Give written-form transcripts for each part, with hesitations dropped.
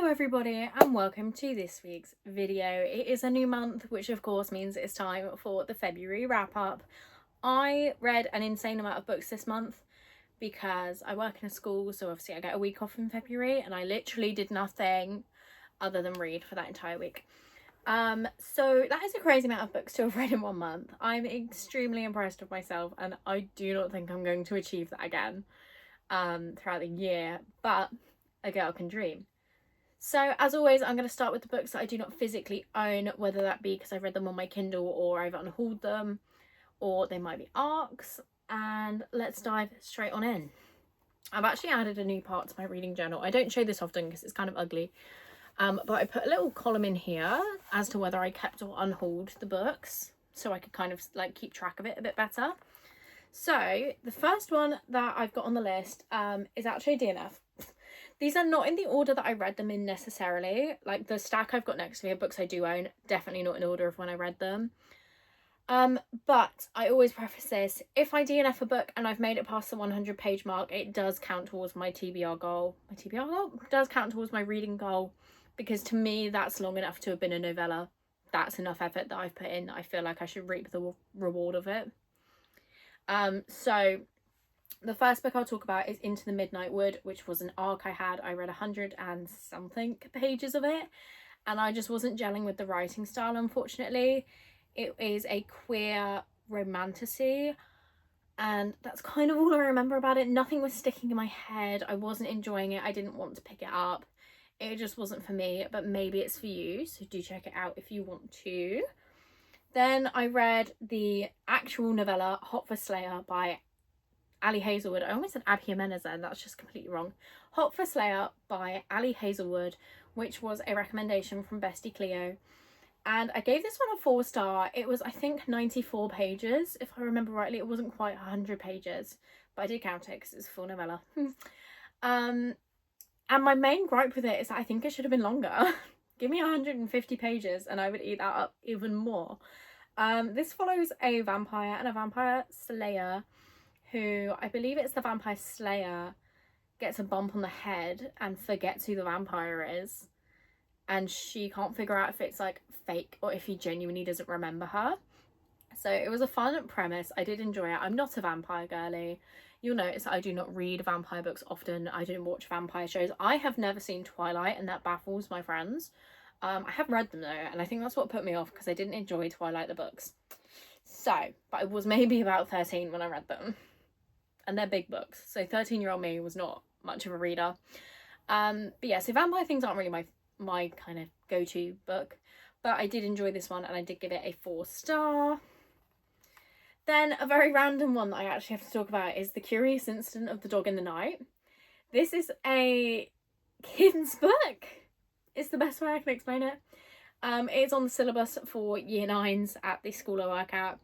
Hello everybody and welcome to this week's video. It is a new month, which of course means it's time for the February wrap up. I read an insane amount of books this month because I work in a school, so obviously I get a week off in February, and I literally did nothing other than read for that entire week. So that is a crazy amount of books to have read in 1 month. I'm extremely impressed with myself, and I do not think I'm going to achieve that again throughout the year, but a girl can dream. So as always, I'm going to start with the books that I do not physically own, whether that be because I've read them on my Kindle or I've unhauled them, or they might be ARCs, and let's dive straight on in. I've actually added a new part to my reading journal. I don't show this often because it's kind of ugly, but I put a little column in here as to whether I kept or unhauled the books, so I could kind of like keep track of it a bit better. So the first one that I've got on the list is actually a DNF. These are not in the order that I read them in necessarily. Like the stack I've got next to me of books I do own, definitely not in order of when I read them. But I always preface this, if I DNF a book and I've made it past the 100-page mark, it does count towards my TBR goal. My TBR goal does count towards my reading goal, because to me that's long enough to have been a novella. That's enough effort that I've put in. I feel like I should reap the reward of it. So the first book I'll talk about is Into the Midnight Wood, which was an ARC I had. I read 100 and something pages of it, and I just wasn't gelling with the writing style, unfortunately. It is a queer romantasy, and that's kind of all I remember about it. Nothing was sticking in my head. I wasn't enjoying it. I didn't want to pick it up. It just wasn't for me, but maybe it's for you, so do check it out if you want to. Then I read the actual novella Hot for Slayer by Ali Hazelwood. I almost said Abby Jimenez then, that's just completely wrong. Hot for Slayer by Ali Hazelwood, which was a recommendation from Bestie Cleo. And I gave this one a 4-star. It was, I think, 94 pages, if I remember rightly. It wasn't quite 100 pages, but I did count it because it's a full novella. And my main gripe with it is that I think it should have been longer. Give me 150 pages and I would eat that up even more. This follows a vampire and a vampire slayer who, I believe it's the vampire slayer, gets a bump on the head and forgets who the vampire is, and she can't figure out if it's like fake or if he genuinely doesn't remember her. So it was a fun premise. I did enjoy it. I'm not a vampire girly. You'll notice that I do not read vampire books often. I don't watch vampire shows. I have never seen Twilight, and that baffles my friends. I have read them though, and I think that's what put me off, because I didn't enjoy Twilight the books. So, but I was maybe about 13 when I read them. And they're big books, so 13-year-old me was not much of a reader. But yeah, so vampire things aren't really my kind of go-to book, but I did enjoy this one and I did give it a 4-star. Then a very random one that I actually have to talk about is The Curious Incident of the Dog in the Night. This is a kids book. It's the best way I can explain it. It's on the syllabus for year 9s at the school I work at.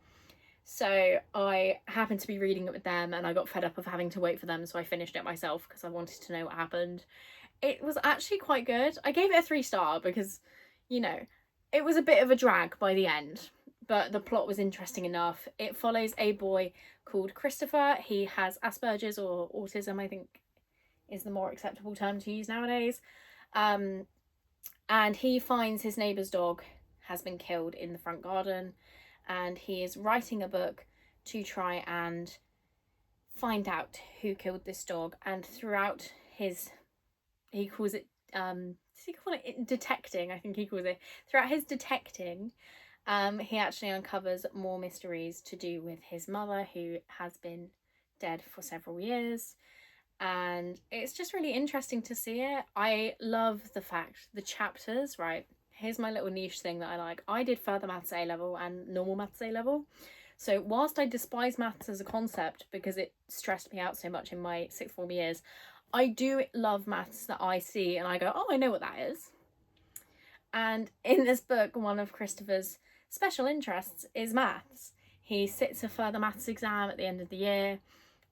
So I happened to be reading it with them, and I got fed up of having to wait for them, so I finished it myself because I wanted to know what happened. It was actually quite good. I gave it a 3-star because, you know, it was a bit of a drag by the end, but the plot was interesting enough. It follows a boy called Christopher. He has Asperger's, or autism, I think is the more acceptable term to use nowadays. And he finds his neighbour's dog has been killed in the front garden, and he is writing a book to try and find out who killed this dog. And throughout his, he calls it, does he call it detecting? I think he calls it. Throughout his detecting, he actually uncovers more mysteries to do with his mother, who has been dead for several years. And it's just really interesting to see it. I love the fact, the chapters, right? Here's my little niche thing that I like. I did further maths A level and normal maths A level. So whilst I despise maths as a concept because it stressed me out so much in my sixth form years, I do love maths that I see and I go, oh, I know what that is. And in this book, one of Christopher's special interests is maths. He sits a further maths exam at the end of the year,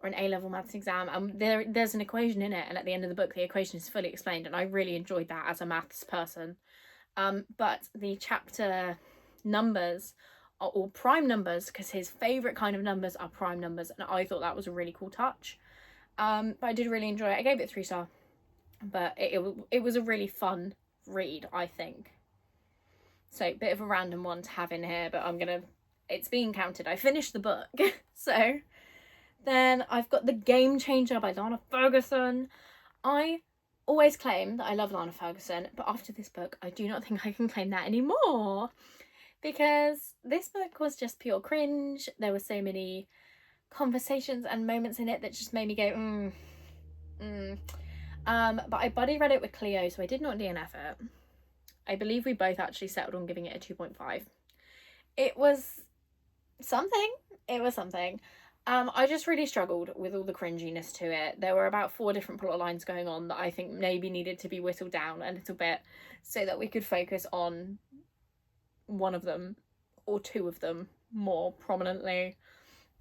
or an A-level maths exam, and there's an equation in it, and at the end of the book the equation is fully explained, and I really enjoyed that as a maths person. But the chapter numbers are all prime numbers, because his favourite kind of numbers are prime numbers, and I thought that was a really cool touch. But I did really enjoy it. I gave it 3 star. but it was a really fun read, I think. So bit of a random one to have in here, but it's being counted. I finished the book. So then I've got The Game Changer by Lana Ferguson. I always claim that I love Lana Ferguson, but after this book, I do not think I can claim that anymore, because this book was just pure cringe. There were so many conversations and moments in it that just made me go, but I buddy read it with Cleo, so I did not DNF it. I believe we both actually settled on giving it a 2.5. It was something. I just really struggled with all the cringiness to it. There were about 4 different plot lines going on that I think maybe needed to be whittled down a little bit so that we could focus on one of them or 2 of them more prominently.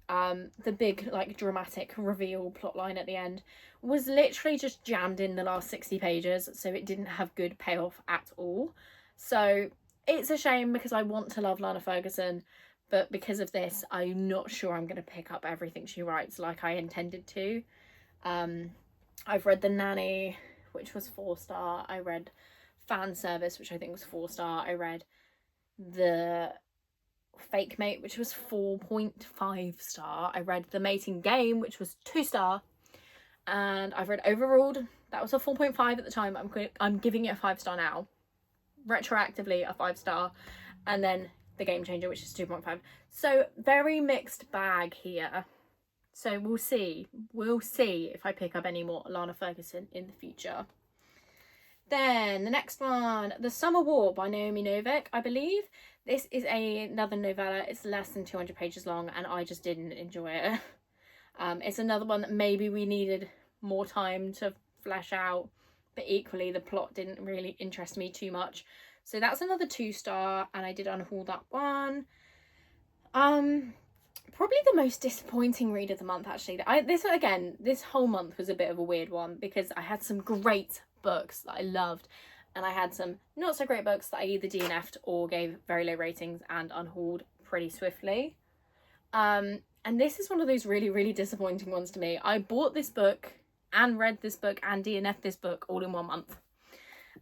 The big, like, dramatic reveal plotline at the end was literally just jammed in the last 60 pages, so it didn't have good payoff at all. So it's a shame, because I want to love Lana Ferguson, but because of this, I'm not sure I'm going to pick up everything she writes like I intended to. I've read The Nanny, which was 4-star. I read Fan Service, which I think was 4-star. I read The Fake Mate, which was 4.5-star. I read The Mating Game, which was 2-star. And I've read Overruled. That was a 4.5 at the time. I'm giving it a 5-star now. Retroactively a 5-star. And then The Game Changer, which is 2.5. So very mixed bag here. So we'll see if I pick up any more Lana Ferguson in the future. Then the next one, The Summer War by Naomi Novik, I believe. This is another novella. It's less than 200 pages long, and I just didn't enjoy it. It's another one that maybe we needed more time to flesh out, but equally the plot didn't really interest me too much. So that's another 2-star, and I did unhaul that one. Probably the most disappointing read of the month, actually. This whole month was a bit of a weird one, because I had some great books that I loved, and I had some not so great books that I either DNF'd or gave very low ratings and unhauled pretty swiftly. And this is one of those really, really disappointing ones to me. I bought this book and read this book and DNF'd this book all in 1 month.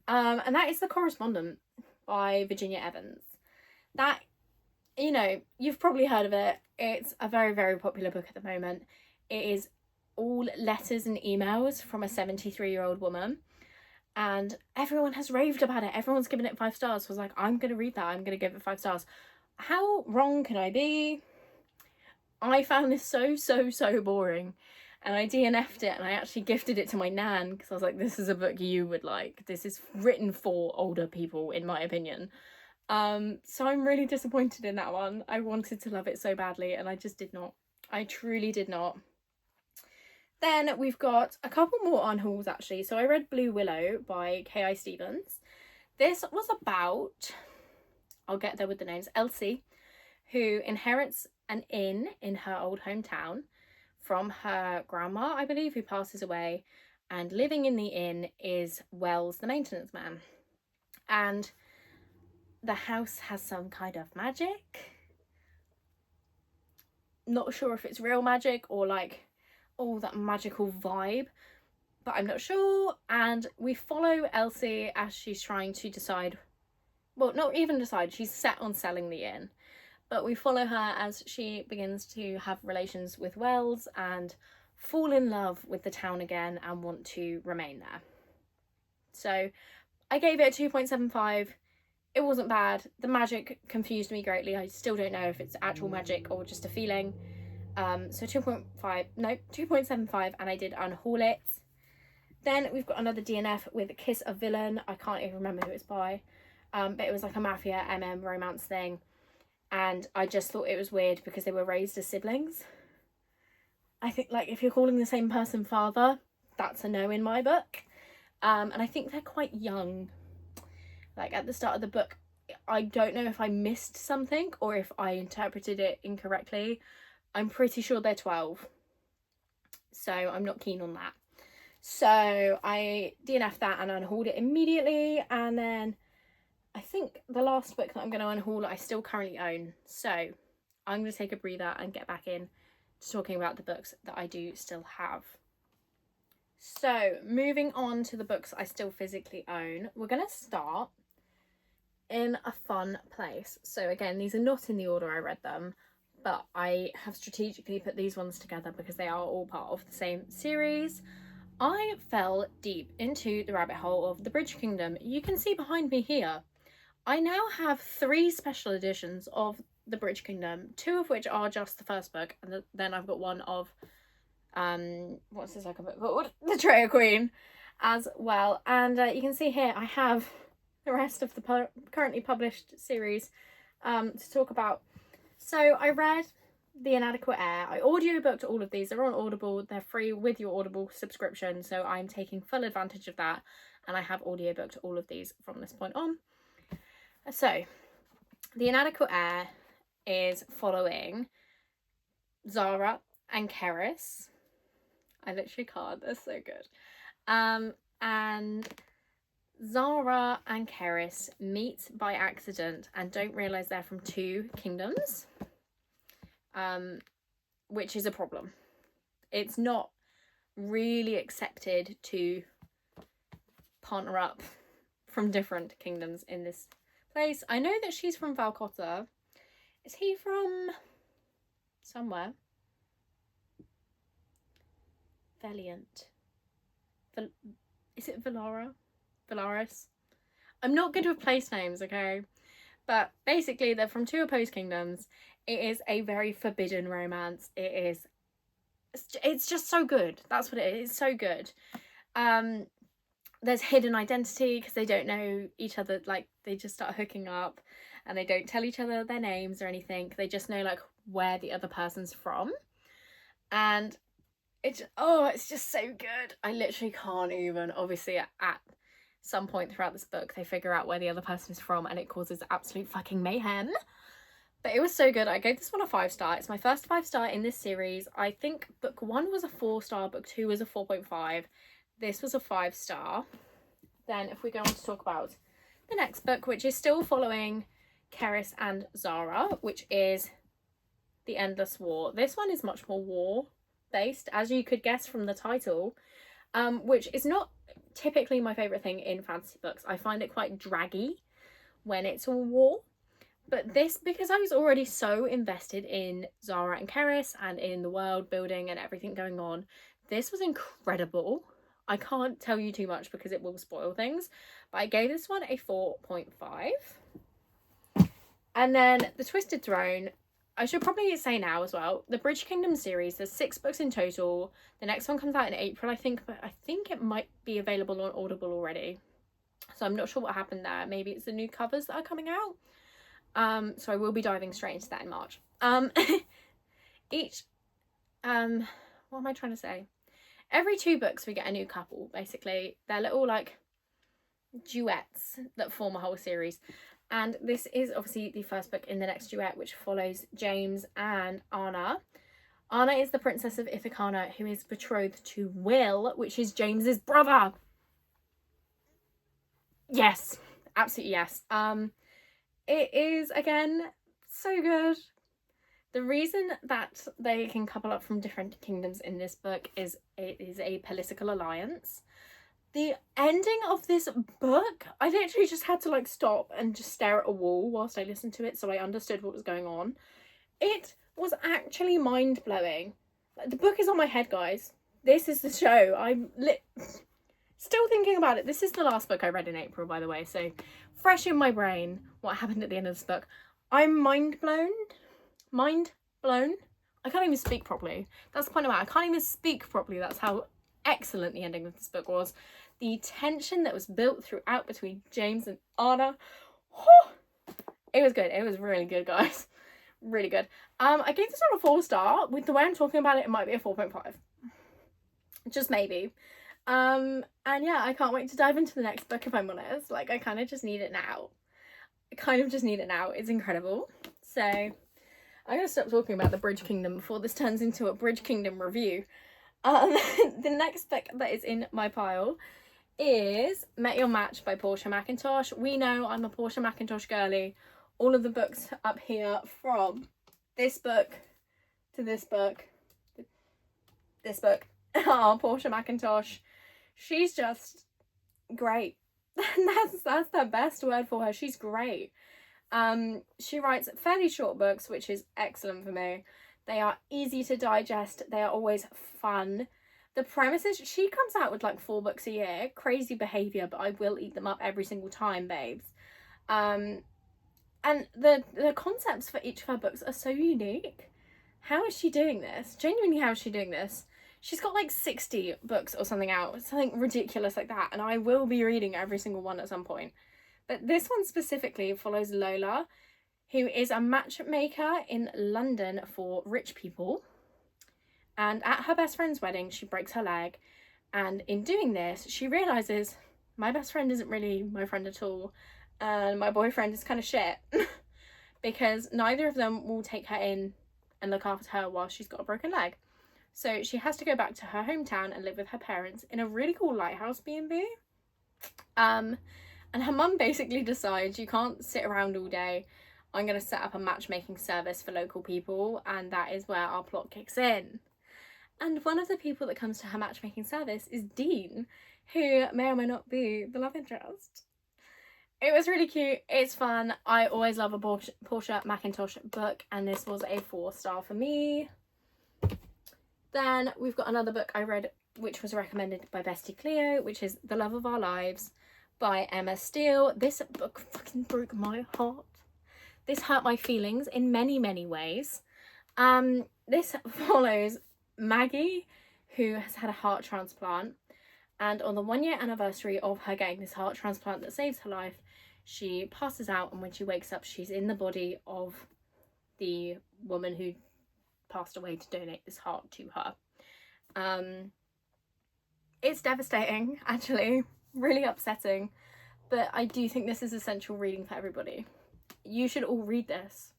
And that is The Correspondent by Virginia Evans. That, you know, you've probably heard of it. It's a very, very popular book at the moment. It is all letters and emails from a 73-year-old woman. And everyone has raved about it. Everyone's given it 5 stars. I was like, I'm going to read that. I'm going to give it 5 stars. How wrong can I be? I found this so boring. And I DNF'd it, and I actually gifted it to my nan, because I was like, this is a book you would like. This is written for older people, in my opinion. So I'm really disappointed in that one. I wanted to love it so badly, and I just did not. I truly did not. Then we've got a couple more unhauls, actually. So I read Blue Willow by K.I. Stevens. This was about, I'll get there with the names, Elsie, who inherits an inn in her old hometown from her grandma, I believe, who passes away, and living in the inn is Wells, the maintenance man. And the house has some kind of magic. Not sure if it's real magic or like all that magical vibe, but I'm not sure. And we follow Elsie as she's trying to decide, well, not even decide, she's set on selling the inn, but we follow her as she begins to have relations with Wells and fall in love with the town again and want to remain there. So I gave it a 2.75. It wasn't bad. The magic confused me greatly. I still don't know if it's actual magic or just a feeling. So 2.75, and I did unhaul it. Then we've got another DNF with Kiss a Villain. I can't even remember who it's by, but it was like a mafia romance thing, and I just thought it was weird because they were raised as siblings. I think, like, if you're calling the same person father, that's a no in my book. And I think they're quite young. Like, at the start of the book, I don't know if I missed something or if I interpreted it incorrectly. I'm pretty sure they're 12. So I'm not keen on that. So I DNF'd that and unhauled it immediately. And then I think the last book that I'm going to unhaul I still currently own. So I'm going to take a breather and get back in to talking about the books that I do still have. So moving on to the books I still physically own, we're going to start in a fun place. So again, these are not in the order I read them, but I have strategically put these ones together because they are all part of the same series. I fell deep into the rabbit hole of the Bridge Kingdom. You can see behind me here, I now have 3 special editions of the Bridge Kingdom, 2 of which are just the first book, and then I've got one of what's the second book called? The Traitor Queen as well. And you can see here I have the rest of the currently published series to talk about. So I read The Inadequate Heir. I audiobooked all of these. They're on Audible. They're free with your Audible subscription, so I'm taking full advantage of that, and I have audiobooked all of these from this point on. So The Inadequate Heir is following Zara and Keris. I literally can't, they're so good. And Zara and Keris meet by accident and don't realise they're from 2 kingdoms, which is a problem. It's not really accepted to partner up from different kingdoms in this place. I know that she's from Valcotta. Is he from somewhere? Valiant. Is it Valara? Valaris? I'm not good with place names, okay? But basically, they're from 2 opposed kingdoms. It is a very forbidden romance. It's just so good. That's what it is. It's so good. There's hidden identity because they don't know each other. Like, they just start hooking up and they don't tell each other their names or anything. They just know, like, where the other person's from. And it's just so good. I literally can't even. Obviously, at some point throughout this book, they figure out where the other person is from and it causes absolute fucking mayhem. But it was so good. I gave this one a 5-star. It's my first 5-star in this series. I think book 1 was a 4-star, book 2 was a 4.5. This was a 5-star. Then if we go on to talk about the next book, which is still following Keris and Zara, which is The Endless War. This one is much more war based, as you could guess from the title, which is not typically my favourite thing in fantasy books. I find it quite draggy when it's all war. But this, because I was already so invested in Zara and Keris and in the world building and everything going on, this was incredible. I can't tell you too much because it will spoil things, but I gave this one a 4.5. And then The Twisted Throne, I should probably say now as well, the Bridge Kingdom series, there's 6 books in total. The next one comes out in April, I think, but I think it might be available on Audible already. So I'm not sure what happened there. Maybe it's the new covers that are coming out. So I will be diving straight into that in March. What am I trying to say? Every 2 books we get a new couple, basically. They're little, like, duets that form a whole series. And this is obviously the first book in the next duet, which follows James and Anna. Anna is the Princess of Ithaca, who is betrothed to Will, which is James's brother. Yes, absolutely yes. It is, again, so good. The reason that they can couple up from different kingdoms in this book is it is a political alliance. The ending of this book, I literally just had to, like, stop and just stare at a wall whilst I listened to it so I understood what was going on. It was actually mind-blowing. The book is on my head, guys. This is the show. I'm still thinking about it. This is the last book I read in April, by the way, so fresh in my brain what happened at the end of this book. I'm mind-blown. Mind-blown. I can't even speak properly. That's the point of it. I can't even speak properly. That's how excellent the ending of this book was. The tension that was built throughout between James and Anna. It was good. It was really good, guys. Really good. I gave this one a 4-star. With the way I'm talking about it, it might be a 4.5. Just maybe. And yeah, I can't wait to dive into the next book, if I'm honest. Like, I kind of just need it now. It's incredible. So I'm going to stop talking about the Bridge Kingdom before this turns into a Bridge Kingdom review. The next book that is in my pile is Met Your Match by Portia McIntosh. We know I'm a Portia McIntosh girly. All of the books up here, from this book to this book, are Portia McIntosh. She's just great. That's the best word for her. She's great. She writes fairly short books, which is excellent for me. They are easy to digest. They are always fun. The premise is she comes out with like 4 books a year. Crazy behaviour, but I will eat them up every single time, babes. And the concepts for each of her books are so unique. How is she doing this? Genuinely, how is she doing this? She's got like 60 books or something out, something ridiculous like that, and I will be reading every single one at some point. But this one specifically follows Lola, who is a matchmaker in London for rich people. And at her best friend's wedding, she breaks her leg. And in doing this, she realises my best friend isn't really my friend at all. And my boyfriend is kind of shit. Because neither of them will take her in and look after her while she's got a broken leg. So she has to go back to her hometown and live with her parents in a really cool lighthouse B&B. And her mum basically decides, you can't sit around all day. I'm going to set up a matchmaking service for local people, and that is where our plot kicks in. And one of the people that comes to her matchmaking service is Dean, who may or may not be the love interest. It was really cute. It's fun. I always love a Portia McIntosh book, and this was a 4-star for me. Then we've got another book I read, which was recommended by Bestie Cleo, which is The Love of Our Lives by Emma Steele. This book fucking broke my heart. This hurt my feelings in many, many ways. This follows Maggie, who has had a heart transplant, and on the 1-year anniversary of her getting this heart transplant that saves her life, she passes out, and when she wakes up, she's in the body of the woman who passed away to donate this heart to her. It's devastating, actually, really upsetting, but I do think this is essential reading for everybody. You should all read this.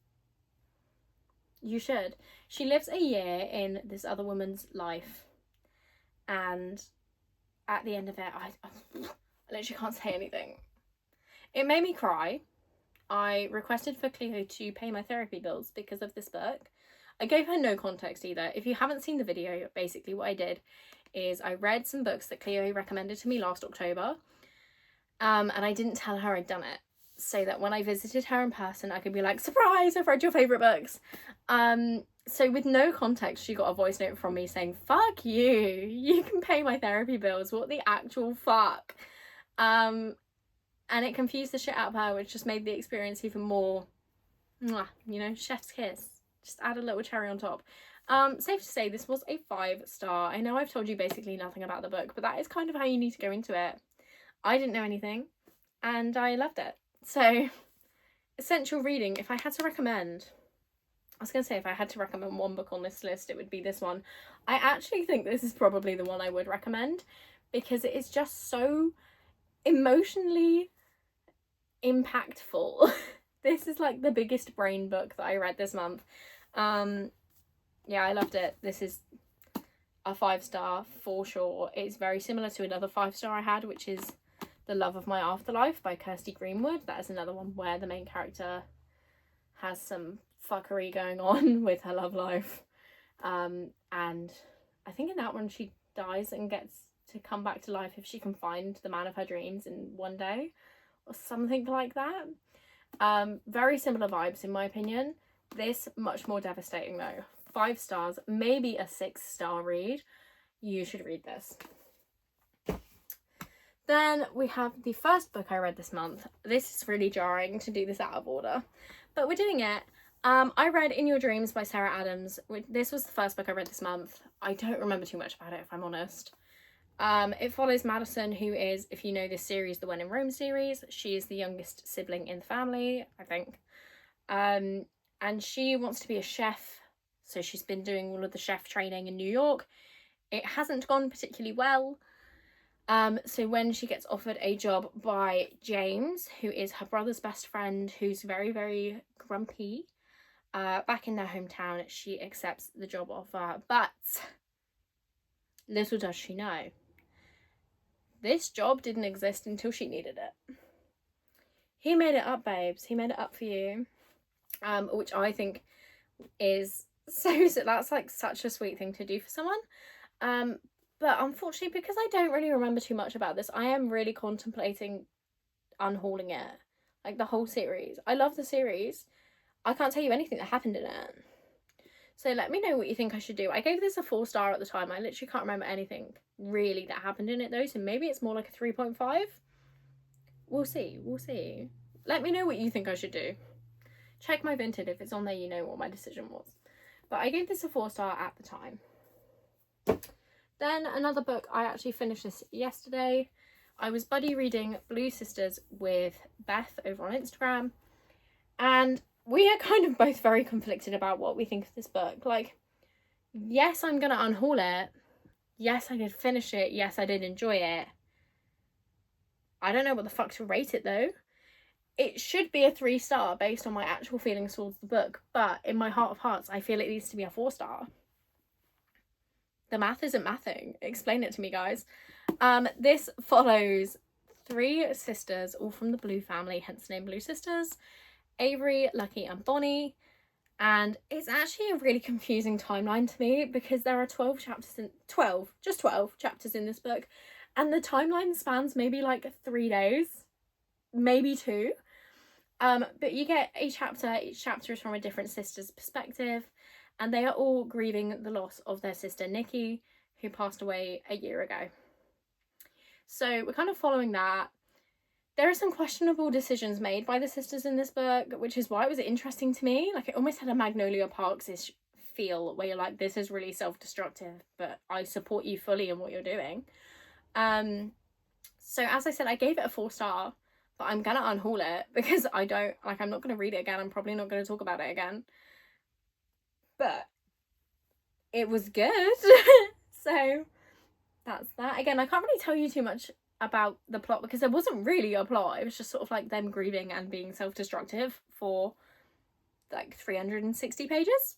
You should. She lives a year in this other woman's life, and at the end of it, I literally can't say anything. It made me cry. I requested for Cleo to pay my therapy bills because of this book. I gave her no context either. If you haven't seen the video, basically what I did is I read some books that Cleo recommended to me last October, and I didn't tell her I'd done it, so that when I visited her in person, I could be like, surprise, I've read your favourite books. So with no context, she got a voice note from me saying, fuck you, you can pay my therapy bills, what the actual fuck? And it confused the shit out of her, which just made the experience even more, you know, chef's kiss. Just add a little cherry on top. Safe to say, this was a 5-star. I know I've told you basically nothing about the book, but that is kind of how you need to go into it. I didn't know anything, and I loved it. So, essential reading. If I had to recommend, I was going to say if I had to recommend one book on this list, it would be this one. I actually think this is probably the one I would recommend, because it is just so emotionally impactful. This is like the biggest brain book that I read this month. Yeah, I loved it. This is a 5-star for sure. It's very similar to another 5-star I had, which is The Love of My Afterlife by Kirsty Greenwood. That is another one where the main character has some fuckery going on with her love life. And I think in that one she dies and gets to come back to life if she can find the man of her dreams in one day, or something like that. Very similar vibes in my opinion. This much more devastating though. 5 stars, maybe a 6-star read. You should read this. Then we have the first book I read this month. This is really jarring to do this out of order, but we're doing it. I read In Your Dreams by Sarah Adams. This was the first book I read this month. I don't remember too much about it, if I'm honest. It follows Madison, who is, if you know this series, the When in Rome series, she is the youngest sibling in the family, I think. And she wants to be a chef, so she's been doing all of the chef training in New York. It hasn't gone particularly well. So when she gets offered a job by James, who is her brother's best friend, who's very, very grumpy, back in their hometown, she accepts the job offer. But little does she know, this job didn't exist until she needed it. He made it up, babes. He made it up for you. Which I think is so that's like such a sweet thing to do for someone. But unfortunately, because I don't really remember too much about this, I am really contemplating unhauling it. Like the whole series. I love the series. I can't tell you anything that happened in it. So let me know what you think I should do. I gave this a 4-star at the time. I literally can't remember anything really that happened in it though. So maybe it's more like a 3.5. We'll see. We'll see. Let me know what you think I should do. Check my Vinted. If it's on there, you know what my decision was. But I gave this a 4-star at the time. Then another book, I actually finished this yesterday. I was buddy reading Blue Sisters with Beth over on Instagram. And we are kind of both very conflicted about what we think of this book. Like, yes, I'm going to unhaul it. Yes, I did finish it. Yes, I did enjoy it. I don't know what the fuck to rate it though. It should be a 3-star based on my actual feelings towards the book. But in my heart of hearts, I feel it needs to be a 4-star. The math isn't mathing. Explain it to me, guys. This follows 3 sisters, all from the Blue family, hence the name Blue Sisters. Avery, Lucky and Bonnie. And it's actually a really confusing timeline to me because there are 12 chapters in 12 chapters in this book, and the timeline spans maybe like 3 days, maybe 2. But you get a chapter. Each chapter is from a different sister's perspective, and they are all grieving the loss of their sister Nikki, who passed away a year ago. So we're kind of following that. There are some questionable decisions made by the sisters in this book, which is why it was interesting to me. Like, it almost had a Magnolia Parks-ish feel, where you're like, this is really self-destructive, but I support you fully in what you're doing. So as I said, I gave it a 4-star, but I'm gonna unhaul it because I'm not gonna read it again. I'm probably not gonna talk about it again. But it was good. So that's that. Again, I can't really tell you too much about the plot because there wasn't really a plot. It was just sort of like them grieving and being self-destructive for like 360 pages.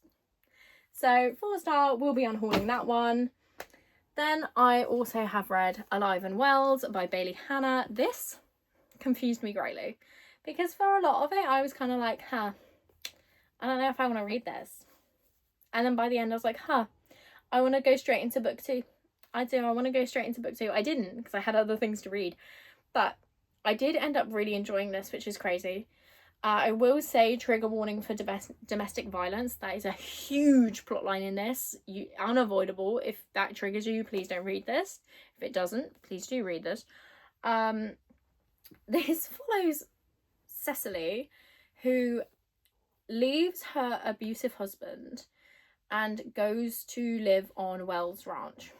So 4-star, we'll be unhauling that one. Then I also have read Alive and Wells by Bailey Hannah. This confused me greatly because for a lot of it I was kind of like, I don't know if I want to read this. And then by the end I was like, I want to go straight into book 2. I want to go straight into book 2. I didn't because I had other things to read, but I did end up really enjoying this, which is crazy. I will say, trigger warning for domestic violence. That is a huge plotline in this. Unavoidable. If that triggers you, please don't read this. If it doesn't, please do read this. This follows Cecily, who leaves her abusive husband and goes to live on Wells Ranch.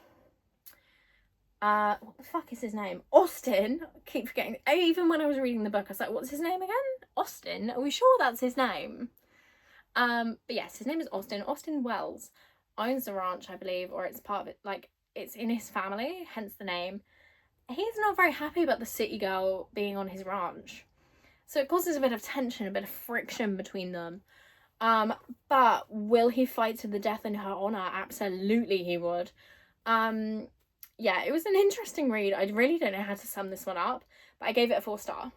What the fuck is his name? Austin. I keep forgetting. Even when I was reading the book, I was like, what's his name again? Austin? Are we sure that's his name? But yes, his name is Austin. Austin Wells owns the ranch, I believe, or it's part of it. Like, it's in his family, hence the name. He's not very happy about the city girl being on his ranch. So it causes a bit of tension, a bit of friction between them. But will he fight to the death in her honour? Absolutely he would. Yeah, it was an interesting read. I really don't know how to sum this one up, but I gave it a 4-star.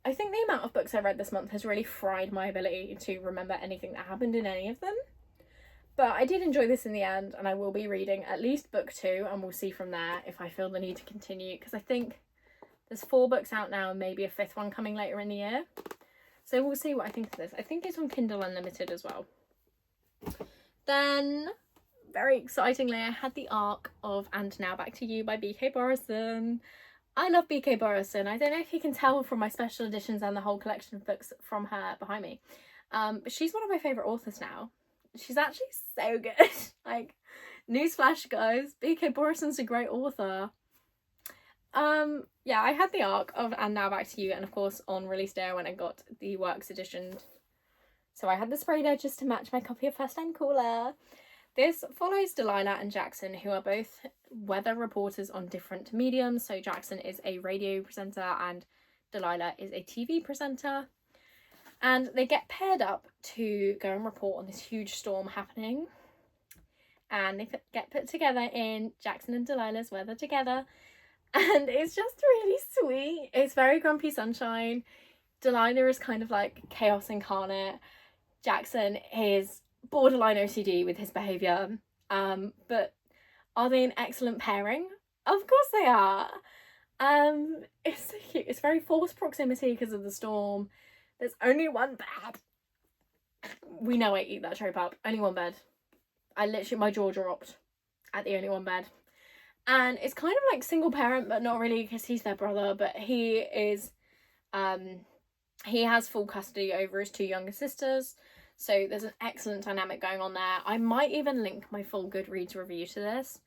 I think the amount of books I read this month has really fried my ability to remember anything that happened in any of them. But I did enjoy this in the end, and I will be reading at least book 2, and we'll see from there if I feel the need to continue, because I think there's 4 books out now and maybe a 5th one coming later in the year. So we'll see what I think of this. I think it's on Kindle Unlimited as well. Then, very excitingly, I had the arc of And Now Back to You by B.K. Borison. I love B.K. Borison. I don't know if you can tell from my special editions and the whole collection of books from her behind me. But she's one of my favourite authors now. She's actually so good. Like, newsflash, guys, B.K. Borison's a great author. Yeah, I had the arc of And Now Back to You, and of course on release day I went and got the works edition. So I had the sprayed edges to match my copy of First Time Caller. This follows Delilah and Jackson, who are both weather reporters on different mediums. So Jackson is a radio presenter and Delilah is a TV presenter. And they get paired up to go and report on this huge storm happening. And they get put together in Jackson and Delilah's weather together. And it's just really sweet. It's very Grumpy Sunshine. Delilah is kind of like chaos incarnate. Jackson is borderline OCD with his behaviour. But Are they an excellent pairing? Of course they are. It's so cute. It's very forced proximity because of the storm. There's only one bed. We know I eat that trope up. Only one bed. I literally, my jaw dropped at the only one bed. And it's kind of like single parent, but not really, because he's their brother, but he is, he has full custody over his two younger sisters. So there's an excellent dynamic going on there. I might even link my full Goodreads review to this,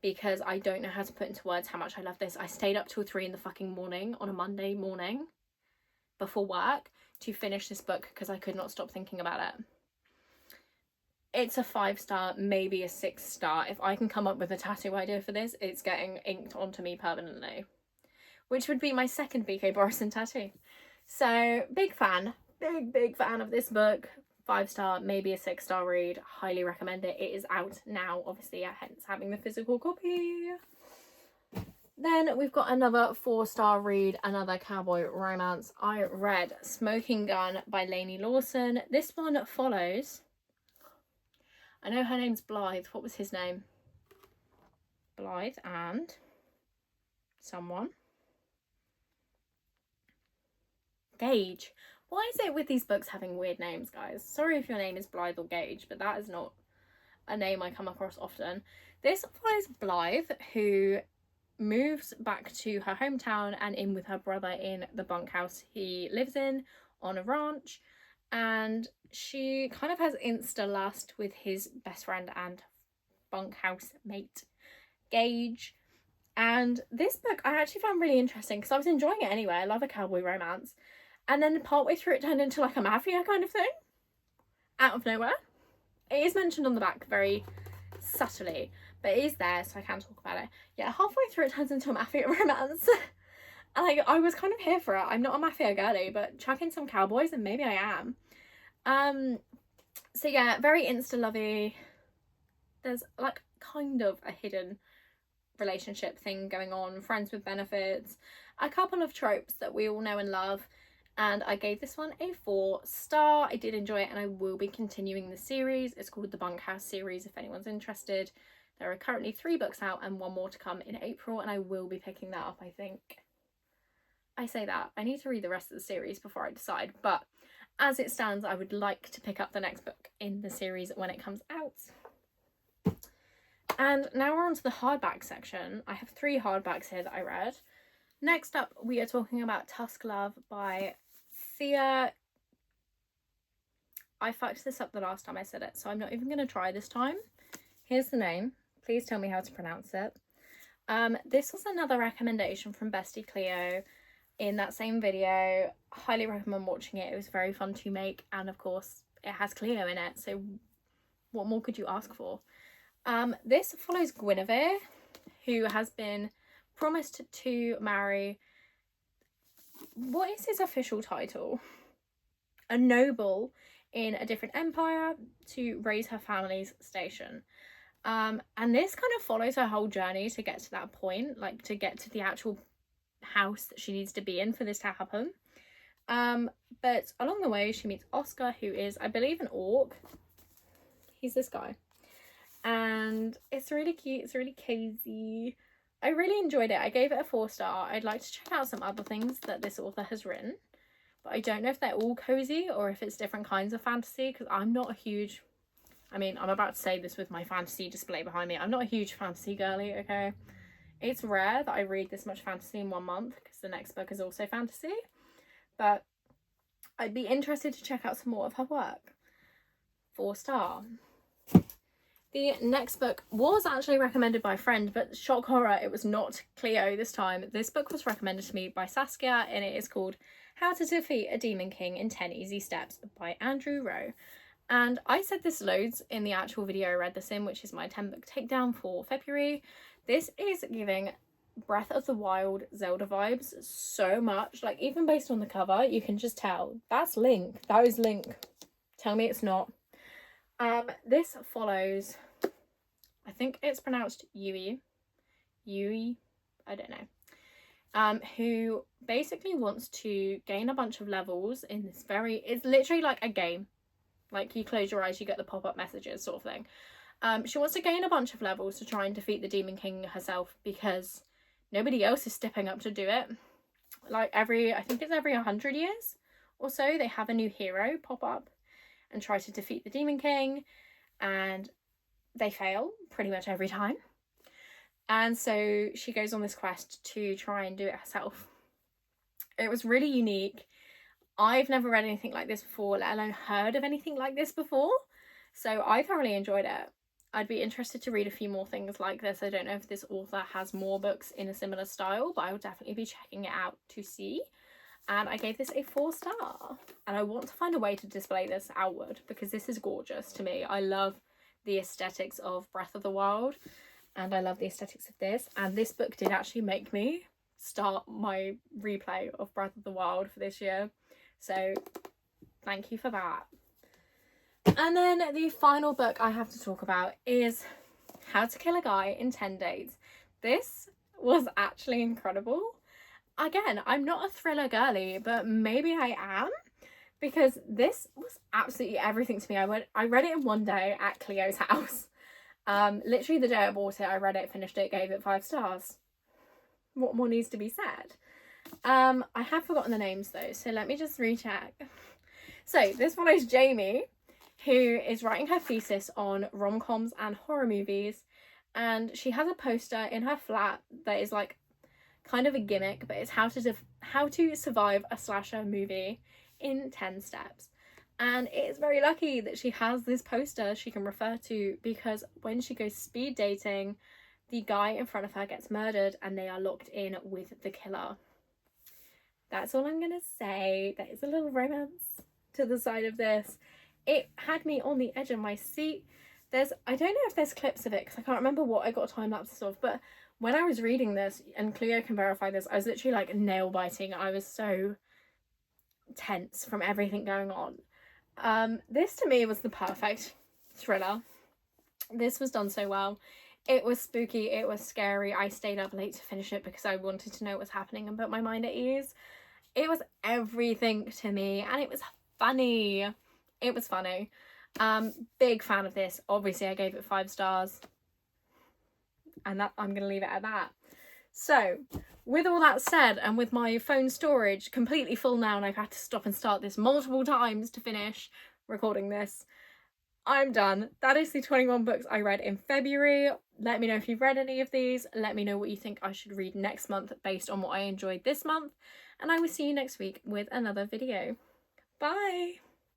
because I don't know how to put into words how much I love this. I stayed up till 3 in the fucking morning on a Monday morning before work to finish this book because I could not stop thinking about it. It's a 5-star, maybe a 6-star. If I can come up with a tattoo idea for this, it's getting inked onto me permanently, which would be my second BK Borison tattoo. So big fan of this book. 5-star, maybe a 6-star read. Highly recommend it. It is out now, obviously, hence having the physical copy. Then we've got another 4-star read, another cowboy romance. I read Smoking Gun by Laini Lawson. This one follows, I know her name's Blythe. What was his name? Blythe and someone. Gage. Why is it with these books having weird names, guys? Sorry if your name is Blythe or Gage, but that is not a name I come across often. This follows Blythe, who moves back to her hometown and in with her brother in the bunkhouse he lives in on a ranch, and she kind of has insta lust with his best friend and bunkhouse mate Gage. And this book I actually found really interesting because I was enjoying it anyway. I love a cowboy romance, and then partway through it turned into like a mafia kind of thing out of nowhere. It is mentioned on the back very subtly, but it is there, so I can talk about it. Yeah, halfway through it turns into a mafia romance. And I was kind of here for it. I'm not a mafia girly, but chuck in some cowboys and maybe I am. So yeah, very insta-lovey. There's like kind of a hidden relationship thing going on, friends with benefits, a couple of tropes that we all know and love. And I gave this one a 4-star. I did enjoy it and I will be continuing the series. It's called the Bunkhouse series if anyone's interested. There are currently 3 books out and 1 more to come in April, and I will be picking that up, I think. I say that. I need to read the rest of the series before I decide, but as it stands, I would like to pick up the next book in the series when it comes out. And now we're on to the hardback section. I have 3 hardbacks here that I read. Next up, we are talking about Tusk Love by Thea. I fucked this up the last time I said it, so I'm not even going to try this time. Here's the name. Please tell me how to pronounce it. This was another recommendation from Bestie Cleo in that same video. Highly recommend watching it. It was very fun to make, and of course it has Cleo in it, so what more could you ask for? This follows Guinevere, who has been promised to marry, what is his official title? A noble in a different empire to raise her family's station. And this kind of follows her whole journey to get to that point, like to get to the actual house that she needs to be in for this to happen. But along the way she meets Oscar, who is, I believe, an orc. He's this guy, and it's really cute. It's really cozy. I really enjoyed it. I gave it a 4-star. I'd like to check out some other things that this author has written, but I don't know if they're all cozy or if it's different kinds of fantasy, because I'm not a huge, I mean, I'm about to say this with my fantasy display behind me, I'm not a huge fantasy girly, okay? It's rare that I read this much fantasy in 1 month, because the next book is also fantasy, but I'd be interested to check out some more of her work. 4-star. The next book was actually recommended by a friend, but shock horror, it was not Cleo this time. This book was recommended to me by Saskia, and it is called How to Defeat a Demon King in 10 Easy Steps by Andrew Rowe. And I said this loads in the actual video I read this in, which is my 10 book takedown for February. This is giving Breath of the Wild Zelda vibes so much. Like, even based on the cover, you can just tell. That's Link. That is Link. Tell me it's not. This follows, I think it's pronounced Yui, I don't know, who basically wants to gain a bunch of levels in this it's literally like a game. Like, you close your eyes, you get the pop-up messages sort of thing. She wants to gain a bunch of levels to try and defeat the Demon King herself because nobody else is stepping up to do it. Like I think it's every 100 years or so, they have a new hero pop up and try to defeat the Demon King, and they fail pretty much every time. And so she goes on this quest to try and do it herself. It was really unique. I've never read anything like this before, let alone heard of anything like this before. So I thoroughly enjoyed it. I'd be interested to read a few more things like this. I don't know if this author has more books in a similar style, but I will definitely be checking it out to see. And I gave this a 4-star. And I want to find a way to display this outward because this is gorgeous to me. I love the aesthetics of Breath of the Wild, and I love the aesthetics of this. And this book did actually make me start my replay of Breath of the Wild for this year. So thank you for that. And then the final book I have to talk about is How to Kill a Guy in 10 Days. This was actually incredible. Again, I'm not a thriller girly, but maybe I am, because this was absolutely everything to me. I read it in one day at Cleo's house. Literally the day I bought it, I read it, finished it, gave it 5 stars. What more needs to be said? I have forgotten the names though, so let me just recheck. So this follows Jamie, who is writing her thesis on rom-coms and horror movies, and she has a poster in her flat that is like kind of a gimmick, but it's how to survive a slasher movie in 10 steps. And it is very lucky that she has this poster she can refer to, because when she goes speed dating, the guy in front of her gets murdered and they are locked in with the killer. That's all I'm gonna say. There is a little romance to the side of this. It had me on the edge of my seat. I don't know if there's clips of it because I can't remember what I got time lapses of, but when I was reading this, and Cleo can verify this, I was literally like nail biting. I was so tense from everything going on. This to me was the perfect thriller. This was done so well. It was spooky, it was scary. I stayed up late to finish it because I wanted to know what was happening and put my mind at ease. It was everything to me, and it was funny. It was funny. Big fan of this. Obviously I gave it 5 stars, and that I'm gonna leave it at that. So with all that said, and with my phone storage completely full now, and I've had to stop and start this multiple times to finish recording this, I'm done. That is the 21 books I read in February. Let me know if you've read any of these. Let me know what you think I should read next month based on what I enjoyed this month, and I will see you next week with another video. Bye!